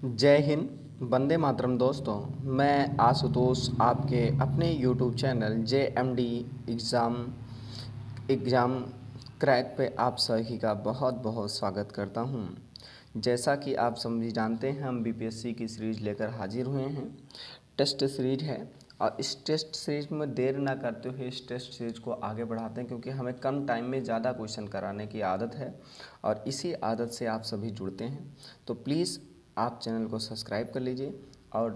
जय हिंद, वंदे मातरम दोस्तों। मैं आशुतोष आपके अपने YouTube channel JMD exam exam crack पे आप सभी का बहुत बहुत स्वागत करता हूँ। जैसा कि आप सभी जानते हैं, हम BPSC की सीरीज़ लेकर हाजिर हुए हैं। टेस्ट सीरीज़ है और इस टेस्ट सीरीज़ में देर ना करते हुए इस टेस्ट सीरीज़ को आगे बढ़ाते हैं, क्योंकि हमें कम टाइम में ज़्यादा क्वेश्चन कराने की आदत है और इसी आदत से आप सभी जुड़ते हैं। तो प्लीज़ आप चैनल को सब्सक्राइब कर लीजिए और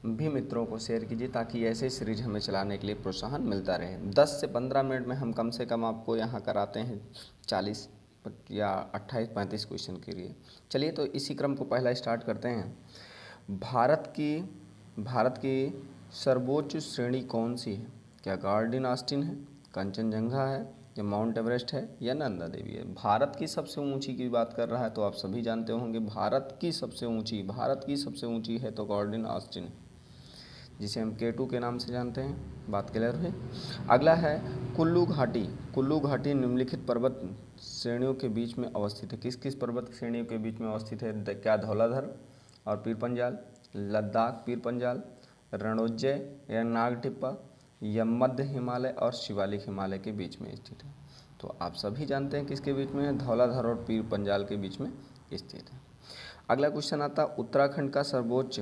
भी मित्रों को शेयर कीजिए, ताकि ऐसे सीरीज हमें चलाने के लिए प्रोत्साहन मिलता रहे। 10 से 15 मिनट में हम कम से कम आपको यहाँ कराते हैं 40 या 28-35 क्वेश्चन के लिए। चलिए तो इसी क्रम को पहला स्टार्ट करते हैं। भारत की सर्वोच्च श्रेणी कौन सी है? क्या गार्डन ऑस्टिन है, कंचनजंगा है, या माउंट एवरेस्ट है, या नंदा देवी है? भारत की सबसे ऊंची की बात कर रहा है तो आप सभी जानते होंगे भारत की सबसे ऊंची है तो गार्डन ऑस्टिन है, जिसे हम K2 के नाम से जानते हैं। बात क्लियर हुई। अगला है कुल्लू घाटी। कुल्लू घाटी निम्नलिखित पर्वत श्रेणियों के बीच में अवस्थित है। किस किस पर्वत श्रेणियों के बीच में अवस्थित है? क्या धौलाधर और पीर पंजाल, लद्दाख पीर पंजाल, रणोज्जय या नागटिप्पा, या मध्य हिमालय और शिवालिक हिमालय के बीच में स्थित है? तो आप सभी जानते हैं किसके बीच में है? धौलाधर और पीर पंजाल के बीच में स्थित है। अगला क्वेश्चन आता है, उत्तराखंड का सर्वोच्च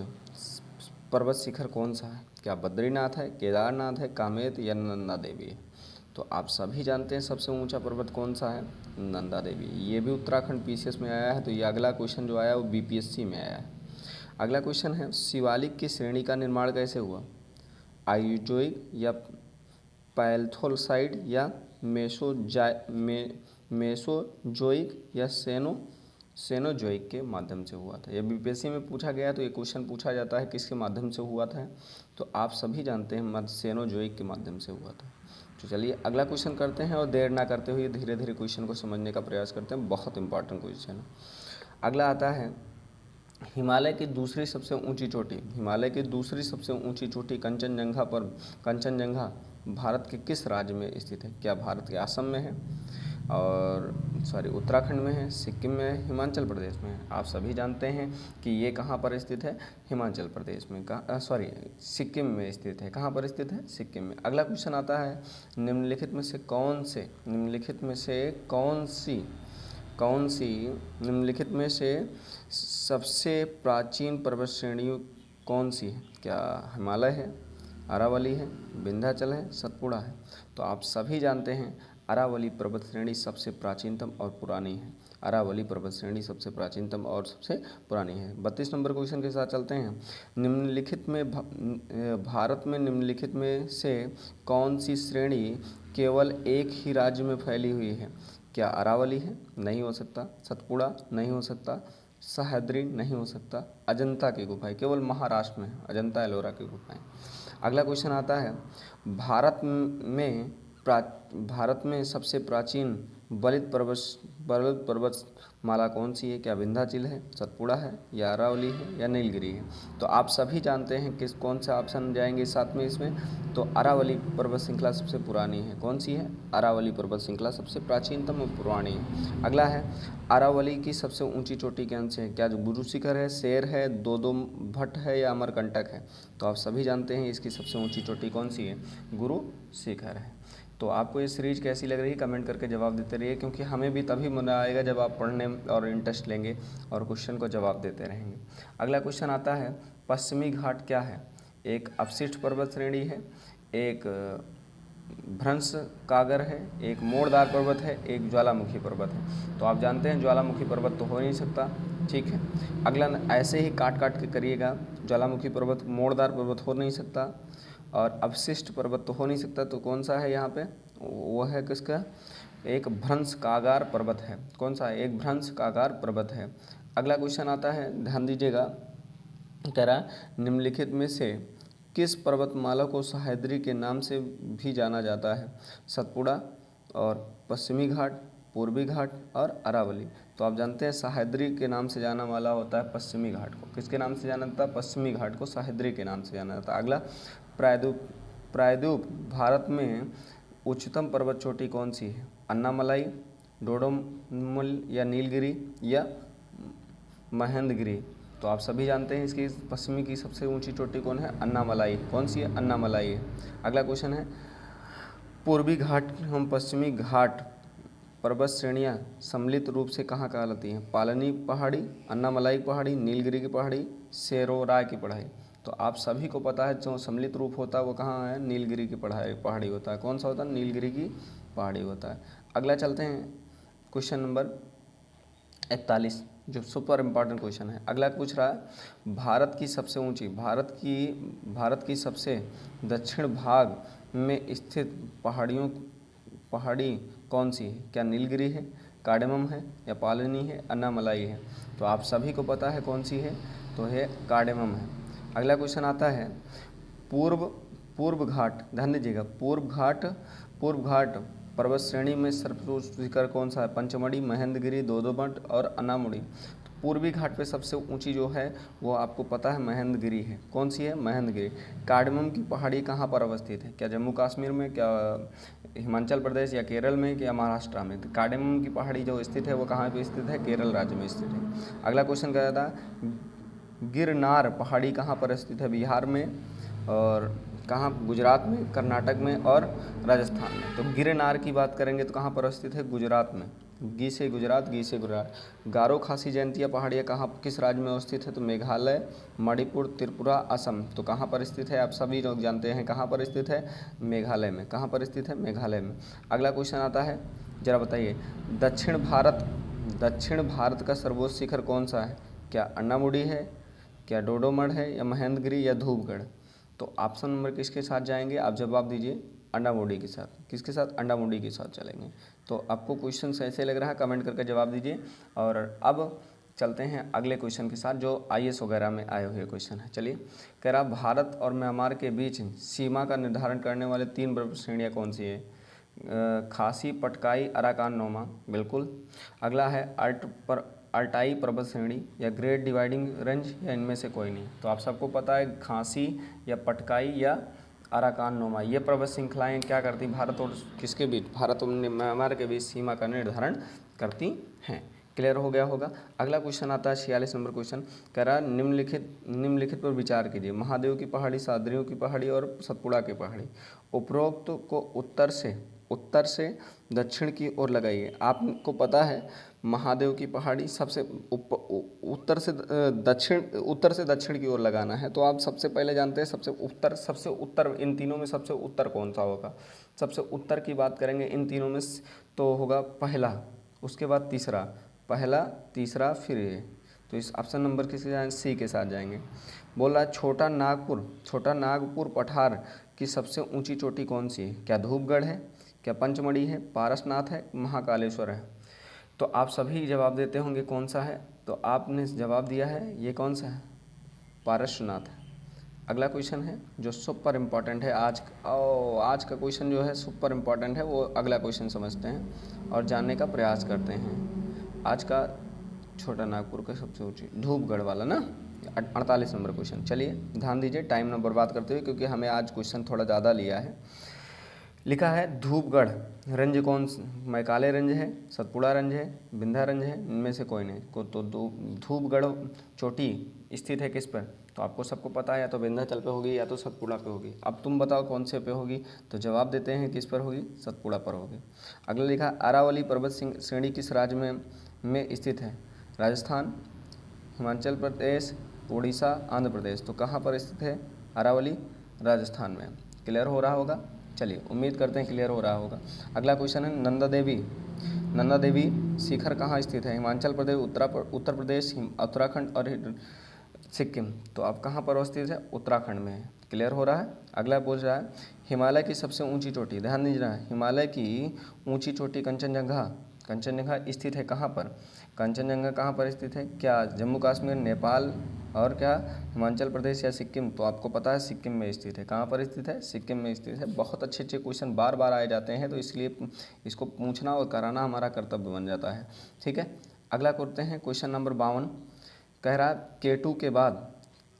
पर्वत शिखर कौन सा है? क्या बद्रीनाथ है, केदारनाथ है, कामेत या नंदा देवी है? तो आप सभी जानते हैं सबसे ऊंचा पर्वत कौन सा है? नंदा देवी। ये भी उत्तराखंड PCS में आया है, तो ये अगला क्वेश्चन जो आया वो BPSC में आया है। अगला क्वेश्चन है, शिवालिक की श्रेणी का निर्माण कैसे हुआ? आयोजोइक या पैल्थोसाइड या मेसोजोइक या सेनोजोइक के माध्यम से हुआ था? यह BPSC में पूछा गया, तो ये क्वेश्चन पूछा जाता है किसके माध्यम से हुआ था? तो आप सभी जानते हैं सेनोजोइक के माध्यम से हुआ था। तो चलिए अगला क्वेश्चन करते हैं और देर ना करते हुए धीरे धीरे क्वेश्चन को समझने का प्रयास करते हैं। बहुत इंपॉर्टेंट क्वेश्चन है। अगला आता है, हिमालय की दूसरी सबसे ऊंची चोटी कंचनजंगा भारत के किस राज्य में स्थित है? क्या भारत के असम में है, और उत्तराखंड में है, सिक्किम में है, हिमाचल प्रदेश में है? आप सभी जानते हैं कि ये कहाँ पर स्थित है? हिमाचल प्रदेश में सिक्किम में स्थित है। कहाँ पर स्थित है? सिक्किम में। अगला क्वेश्चन आता है, निम्नलिखित में से सबसे प्राचीन पर्वत श्रेणी कौन सी है? क्या हिमालय है, अरावली है, विंध्याचल है, सतपुड़ा है? तो आप सभी जानते हैं अरावली पर्वत श्रेणी सबसे प्राचीनतम और पुरानी है। अरावली पर्वत श्रेणी सबसे प्राचीनतम और सबसे पुरानी है। 32 नंबर क्वेश्चन के साथ चलते हैं। भारत में निम्नलिखित में से कौन सी श्रेणी केवल एक ही राज्य में फैली हुई है? क्या अरावली है? नहीं हो सकता। सतपुड़ा नहीं हो सकता। सह्याद्री नहीं हो सकता। अजंता की गुफाएं, केवल महाराष्ट्र में अजंता एलोरा की गुफाएं। अगला क्वेश्चन आता है, भारत में सबसे प्राचीन बलित पर्वतमाला कौन सी है? क्या विंध्याचल है, सतपुड़ा है, या अरावली है, या नीलगिरी है? तो आप सभी जानते हैं कौन सा ऑप्शन जाएंगे साथ में इसमें? तो अरावली पर्वत श्रृंखला सबसे पुरानी है। कौन सी है? अरावली पर्वत श्रृंखला सबसे प्राचीनतम और पुरानी है। अगला है, अरावली की सबसे ऊंची चोटी कौन सी है? क्या जो गुरु शिखर है, शेर है, दो भट्ट है, या अमरकंटक है? तो आप सभी जानते हैं इसकी सबसे ऊंची चोटी कौन सी है? गुरु शिखर है। तो आपको ये सीरीज कैसी लग रही है कमेंट करके जवाब देते रहिए, क्योंकि हमें भी तभी मज़ा आएगा जब आप पढ़ने और इंटरेस्ट लेंगे और क्वेश्चन को जवाब देते रहेंगे। अगला क्वेश्चन आता है, पश्चिमी घाट क्या है? एक अपशिष्ट पर्वत श्रेणी है, एक भ्रंश कागर है, एक मोड़दार पर्वत है, एक ज्वालामुखी पर्वत है? तो आप जानते हैं ज्वालामुखी पर्वत तो हो नहीं सकता, ठीक है। अगला ऐसे ही काट काट के करिएगा। ज्वालामुखी पर्वत, मोड़दार पर्वत हो नहीं सकता, और अवशिष्ट पर्वत तो हो नहीं सकता। तो कौन सा है यहाँ पे? वो है किसका? एक भ्रंश कागार पर्वत है। कौन सा है? एक भ्रंश कागार पर्वत है। अगला क्वेश्चन आता है, ध्यान दीजिएगा, कह रहा निम्नलिखित में से किस पर्वतमाला को सह्याद्री के नाम से भी जाना जाता है? सतपुड़ा और पश्चिमी घाट, पूर्वी घाट और अरावली। तो आप जानते हैं सह्याद्री के नाम से जाना वाला होता है पश्चिमी घाट को। किसके नाम से जाना जाता है? पश्चिमी घाट को सह्याद्री के नाम से जाना जाता है। अगला, प्रायद्वीप भारत में उच्चतम पर्वत चोटी कौन सी है? अन्नामलाई, डोडोमल, या नीलगिरी, या महेंद्रगिरी? तो आप सभी जानते हैं इसकी पश्चिमी की सबसे ऊंची चोटी कौन है? अन्नामलाई। कौन सी है? अन्नामलाई है। अगला क्वेश्चन है, पूर्वी घाट एवं पश्चिमी घाट पर्वत श्रेणियाँ सम्मिलित रूप से कहाँ कहलाती हैं? पालनी पहाड़ी, अन्नामलाई पहाड़ी, नीलगिरी की पहाड़ी, सेरोरा की पहाड़ी। तो आप सभी को पता है जो सम्मिलित रूप होता है वो कहाँ है? नीलगिरी की पहाड़ी होता है। कौन सा होता है? नीलगिरी की पहाड़ी होता है। अगला चलते हैं क्वेश्चन नंबर 41, जो सुपर इम्पॉर्टेंट क्वेश्चन है। अगला पूछ रहा है, भारत की सबसे दक्षिण भाग में स्थित पहाड़ी कौन सी है? क्या नीलगिरी है, कार्डेमम है, या पालनी है, अन्नामलाई है? तो आप सभी को पता है कौन सी है, तो है कार्डेमम है। अगला क्वेश्चन आता है, पूर्व घाट, ध्यान दीजिएगा, पूर्व घाट पर्वत श्रेणी में सर्वोच्च शिखर कौन सा है? पंचमढ़ी, महेंद्रगिरी, दोदोमठ और अनामुड़ी। तो पूर्वी घाट पे सबसे ऊंची जो है वो आपको पता है महेंद्रगिरी है। कौन सी है? महेंद्रगिरी। कार्डमम की पहाड़ी कहाँ पर अवस्थित है? क्या जम्मू कश्मीर में, क्या हिमाचल प्रदेश, या केरल में, क्या महाराष्ट्र में? तो कार्डमम की पहाड़ी जो स्थित है वो कहाँ पे स्थित है? केरल राज्य में स्थित है। अगला क्वेश्चन क्या था, गिरनार पहाड़ी कहाँ पर स्थित है? बिहार में, और कहाँ? गुजरात में, कर्नाटक में और राजस्थान में। तो गिरनार की बात करेंगे तो कहाँ पर स्थित है? गुजरात में। गी से गुजरात, गी से गुजरात। गारो खासी जयंतिया पहाड़ियाँ कहाँ, किस राज्य में स्थित है? तो मेघालय, मणिपुर, त्रिपुरा, असम। तो कहाँ पर स्थित है? आप सभी लोग जानते हैं कहाँ पर स्थित है? मेघालय में। कहाँ पर स्थित है? मेघालय में। अगला क्वेश्चन आता है, जरा बताइए, दक्षिण भारत का सर्वोच्च शिखर कौन सा है? क्या अन्नामुड़ी है, क्या डोडोमठ है, या महेंद्रगिरी, या धूपगढ़? तो ऑप्शन नंबर किसके साथ जाएंगे? आप जवाब दीजिए, अंडामुड़ी के साथ। किसके साथ? अंडामुड़ी के साथ चलेंगे। तो आपको क्वेश्चन ऐसे लग रहा है, कमेंट करके जवाब दीजिए। और अब चलते हैं अगले क्वेश्चन के साथ, जो आईएएस वगैरह में आए हुए क्वेश्चन है। चलिए, कह रहा, भारत और म्यांमार के बीच सीमा का निर्धारण करने वाले 3 पर्वत श्रेणियाँ कौन सी है? खासी, पटकाई, अराकान नोमा। बिल्कुल। अगला है अल्टाई पर्वत श्रेणी, या ग्रेट डिवाइडिंग रेंज, या इनमें से कोई नहीं। तो आप सबको पता है खासी, या पटकाई, या अराकान नोमा, ये पर्वत श्रृंखलाएँ क्या करती? भारत और किसके बीच? भारत और म्यांमार के बीच सीमा का निर्धारण करती हैं। क्लियर हो गया होगा। अगला क्वेश्चन आता है 46 नंबर क्वेश्चन, कह रहा, निम्नलिखित पर विचार कीजिए। महादेव की पहाड़ी, सादरियों की पहाड़ी और सतपुड़ा की पहाड़ी। उपरोक्त को उत्तर से दक्षिण की ओर लगाइए। आपको पता है महादेव की पहाड़ी सबसे उत्तर से दक्षिण की ओर लगाना है। तो आप सबसे पहले जानते हैं सबसे उत्तर इन तीनों में सबसे उत्तर कौन सा होगा? सबसे उत्तर की बात करेंगे इन तीनों में तो होगा पहला, उसके बाद तीसरा, पहला, तीसरा, फिर ये। तो इस ऑप्शन नंबर किसके जाएंगे? सी के साथ जाएंगे। बोल रहा है, छोटा नागपुर पठार की सबसे ऊंची चोटी कौन सी है? क्या धूपगढ़ है, क्या पंचमढ़ी है, पारसनाथ है, महाकालेश्वर है? तो आप सभी जवाब देते होंगे कौन सा है। तो आपने जवाब दिया है ये कौन सा है? पारसनाथ है। अगला क्वेश्चन है जो सुपर इम्पॉर्टेंट है आज का क्वेश्चन जो है सुपर इम्पॉर्टेंट है, वो अगला क्वेश्चन समझते हैं और जानने का प्रयास करते हैं। आज का छोटा नागपुर का सबसे ऊंची धूपगढ़ वाला ना, 48 नंबर क्वेश्चन। चलिए ध्यान दीजिए, टाइम ना बर्बाद करते हुए, क्योंकि हमें आज क्वेश्चन थोड़ा ज़्यादा लिया है। लिखा है धूपगढ़ रेंज कौन, मैकाले रेंज है, सतपुड़ा रेंज है, विंध्या रेंज है, इनमें से कोई नहीं को। तो धूपगढ़ चोटी स्थित है किस पर? तो आपको सबको पता है, या तो विंध्याचल पे होगी या तो सतपुड़ा पे होगी। अब तुम बताओ कौन से पे होगी? तो जवाब देते हैं किस पर होगी? सतपुड़ा पर होगी। अगला लिखा, अरावली पर्वत श्रेणी किस राज्य में स्थित है? राजस्थान, हिमाचल प्रदेश, उड़ीसा, आंध्र प्रदेश। तो कहाँ पर स्थित है अरावली? राजस्थान में। क्लियर हो रहा होगा। चलिए उम्मीद करते हैं क्लियर हो रहा होगा। अगला क्वेश्चन है, नंदा देवी शिखर कहाँ स्थित है? हिमाचल प्रदेश, उत्तर प्रदेश, उत्तराखंड और सिक्किम। तो आप कहाँ पर स्थित है? उत्तराखंड में है। क्लियर हो रहा है। अगला पूछ रहा है, हिमालय की सबसे ऊंची चोटी, ध्यान दीजिए, हिमालय की ऊंची चोटी कंचनजंगा स्थित है कहाँ पर? कंचनजंगा कहाँ पर स्थित है? क्या जम्मू कश्मीर, नेपाल और क्या हिमाचल प्रदेश या सिक्किम? तो आपको पता है सिक्किम में स्थित है। कहाँ पर स्थित है? सिक्किम में स्थित है। बहुत अच्छे क्वेश्चन बार बार आए जाते हैं, तो इसलिए इसको पूछना और कराना हमारा कर्तव्य बन जाता है। ठीक है, अगला करते हैं क्वेश्चन नंबर 52। कह रहा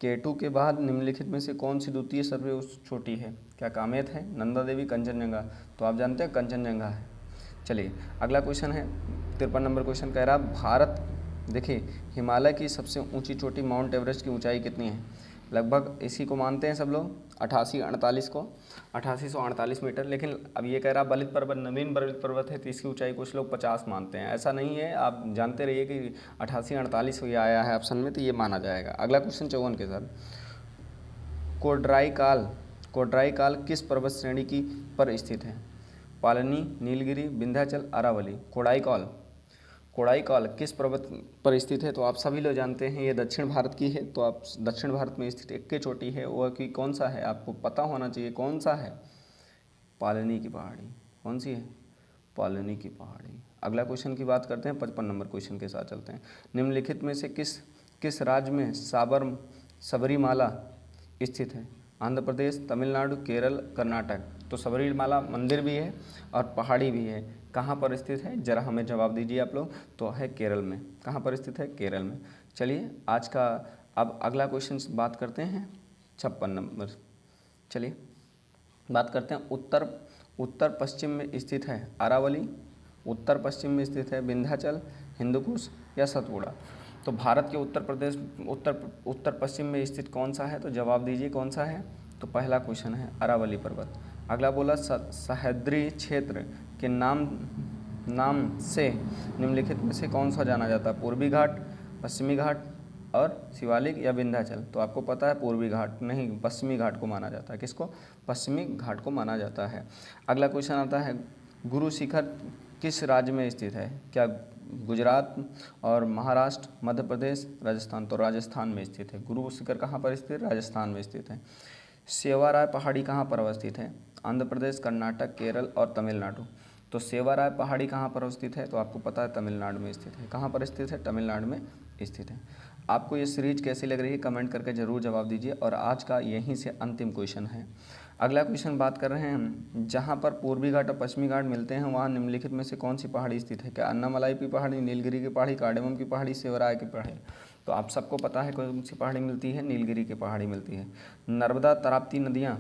केटू के बाद निम्नलिखित में से कौन सी द्वितीय सर्वोच्च चोटी है? क्या कामेत है, नंदा देवी, कंचनजंगा? तो आप जानते हैं कंचनजंगा है। चलिए अगला क्वेश्चन है 53 नंबर क्वेश्चन, कह रहा देखिए, हिमालय की सबसे ऊंची चोटी माउंट एवरेस्ट की ऊंचाई कितनी है? लगभग इसी को मानते हैं सब लोग, 8848 को, 8848 मीटर। लेकिन अब ये कह रहा बलित पर्वत नवीन बलित पर्वत है तो इसकी ऊंचाई कुछ लोग 50 मानते हैं। ऐसा नहीं है, आप जानते रहिए कि 8848 ये आया है ऑप्शन में तो ये माना जाएगा। अगला क्वेश्चन 54 के सर, कोडराईकाल कोडराईकाल किस पर्वत श्रेणी की पर स्थित है? पालनी, नीलगिरी, विंध्याचल, अरावली। कोडाईकाल किस पर्वत पर स्थित है? तो आप सभी लोग जानते हैं ये दक्षिण भारत की है। तो आप दक्षिण भारत में स्थित एक के चोटी है, वह कि कौन सा है आपको पता होना चाहिए, कौन सा है? पालनी की पहाड़ी। कौन सी है? पालनी की पहाड़ी। अगला क्वेश्चन की बात करते हैं, 55 नंबर क्वेश्चन के साथ चलते हैं। निम्नलिखित में से किस राज्य में सबरीमाला स्थित है? आंध्र प्रदेश, तमिलनाडु, केरल, कर्नाटक। तो सबरीमाला मंदिर भी है और पहाड़ी भी है। कहाँ पर स्थित है? जरा हमें जवाब दीजिए आप लोग। तो है केरल में। कहाँ पर स्थित है? केरल में। चलिए आज का अब अगला क्वेश्चन बात करते हैं 56 नंबर। चलिए बात करते हैं उत्तर पश्चिम में स्थित है अरावली, उत्तर पश्चिम में स्थित है विंध्याचल, हिंदुकुश या सतपुड़ा। तो भारत के उत्तर पश्चिम में स्थित कौन सा है? तो जवाब दीजिए कौन सा है? तो पहला क्वेश्चन है अरावली पर्वत। अगला बोला सह्याद्री क्षेत्र के नाम से निम्नलिखित में से कौन सा जाना जाता है? पूर्वी घाट, पश्चिमी घाट और शिवालिक या विंध्याचल। तो आपको पता है पूर्वी घाट नहीं, पश्चिमी घाट को माना जाता है। किसको? पश्चिमी घाट को माना जाता है। अगला क्वेश्चन आता है गुरु शिखर किस राज्य में स्थित है? क्या गुजरात और महाराष्ट्र, मध्य प्रदेश, राजस्थान? तो राजस्थान में स्थित है। गुरु शिखर कहाँ पर स्थित है? राजस्थान में स्थित है। सेवाराय पहाड़ी कहाँ पर अवस्थित है? आंध्र प्रदेश, कर्नाटक, केरल और तमिलनाडु। तो सेवाराय पहाड़ी कहाँ पर अवस्थित है? तो आपको पता है तमिलनाडु में स्थित है। कहाँ पर स्थित है? तमिलनाडु में स्थित है। आपको ये सीरीज कैसी लग रही है कमेंट करके ज़रूर जवाब दीजिए। और आज का यहीं से अंतिम क्वेश्चन है। अगला क्वेश्चन बात कर रहे हैं हम, जहाँ पर पूर्वी घाट और पश्चिमी घाट मिलते हैं वहाँ निम्नलिखित में से कौन सी पहाड़ी स्थित है? क्या अन्नामलाई की पहाड़ी, नीलगिरी की पहाड़ी, कार्डेमम की पहाड़ी, सेवराय की पहाड़ी? तो आप सबको पता है कौन सी पहाड़ी मिलती है? नीलगिरी की पहाड़ी मिलती है। नर्मदा ताप्ती नदियाँ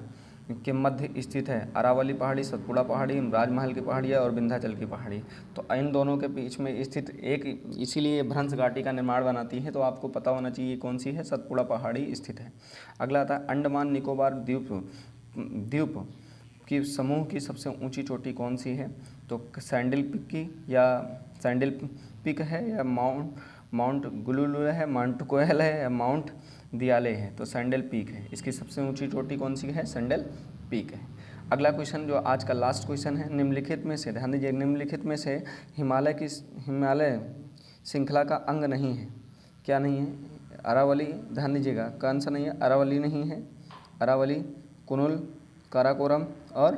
के मध्य स्थित है अरावली पहाड़ी, सतपुड़ा पहाड़ी, राजमहल की पहाड़ियाँ और विंध्याचल की पहाड़ी। तो इन दोनों के बीच में स्थित एक, इसीलिए भ्रंश घाटी का निर्माण बनाती है। तो आपको पता होना चाहिए कौन सी है? सतपुड़ा पहाड़ी स्थित है। अगला आता है अंडमान निकोबार द्वीप की समूह की सबसे ऊंची चोटी कौन सी है? तो सैंडल पिक की या सैंडल पिक है या माउंट गुलुलु है, माउंट कोयल है या माउंट दियाले है? तो सैंडल पीक है। इसकी सबसे ऊंची चोटी कौन सी है? सैंडल पीक है। अगला क्वेश्चन जो आज का लास्ट क्वेश्चन है, निम्नलिखित में से ध्यान दीजिए, निम्नलिखित में से हिमालय श्रृंखला का अंग नहीं है। क्या नहीं है? अरावली, ध्यान दीजिएगा कौन सा नहीं है? अरावली नहीं है। अरावली, कुनुल, काराकोरम और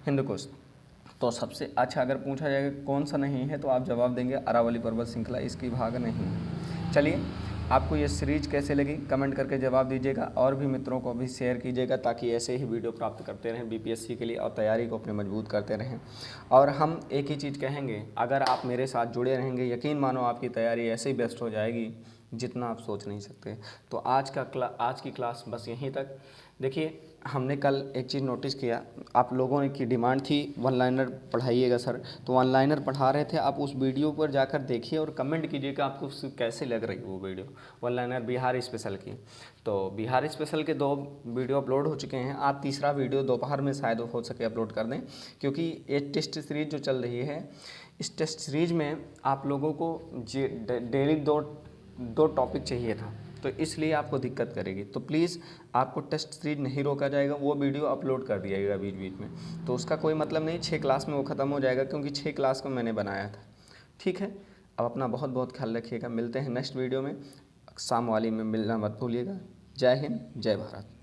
हिंदुकुश। तो सबसे अच्छा अगर पूछा जाएगा कौन सा नहीं है तो आप जवाब देंगे अरावली पर्वत श्रृंखला इसकी भाग नहीं है। चलिए आपको ये सीरीज कैसे लगी कमेंट करके जवाब दीजिएगा और भी मित्रों को भी शेयर कीजिएगा ताकि ऐसे ही वीडियो प्राप्त करते रहें बीपीएससी के लिए और तैयारी को अपने मजबूत करते रहें। और हम एक ही चीज़ कहेंगे, अगर आप मेरे साथ जुड़े रहेंगे यकीन मानो आपकी तैयारी ऐसे ही बेस्ट हो जाएगी जितना आप सोच नहीं सकते। तो आज की क्लास बस यहीं तक। देखिए हमने कल एक चीज़ नोटिस किया, आप लोगों की डिमांड थी वन लाइनर पढ़ाइएगा सर, तो वन लाइनर पढ़ा रहे थे। आप उस वीडियो पर जाकर देखिए और कमेंट कीजिए कि आपको कैसे लग रही वो video, one liner Bihar special की। तो बिहार स्पेशल के 2 वीडियो अपलोड हो चुके हैं। आप तीसरा वीडियो दोपहर में शायद हो सके अपलोड कर दें, क्योंकि ये टेस्ट सीरीज जो चल रही है इस टेस्ट सीरीज में आप लोगों को डेली दो टॉपिक चाहिए था, तो इसलिए आपको दिक्कत करेगी। तो प्लीज़ आपको टेस्ट सीरीज नहीं रोका जाएगा, वो वीडियो अपलोड कर दिया जाएगा बीच बीच में। तो उसका कोई मतलब नहीं 6 क्लास में वो ख़त्म हो जाएगा, क्योंकि 6 क्लास को मैंने बनाया था। ठीक है, अब अपना बहुत बहुत ख्याल रखिएगा। मिलते हैं नेक्स्ट वीडियो में, शाम वाली में मिलना मत भूलिएगा। जय हिंद, जय भारत।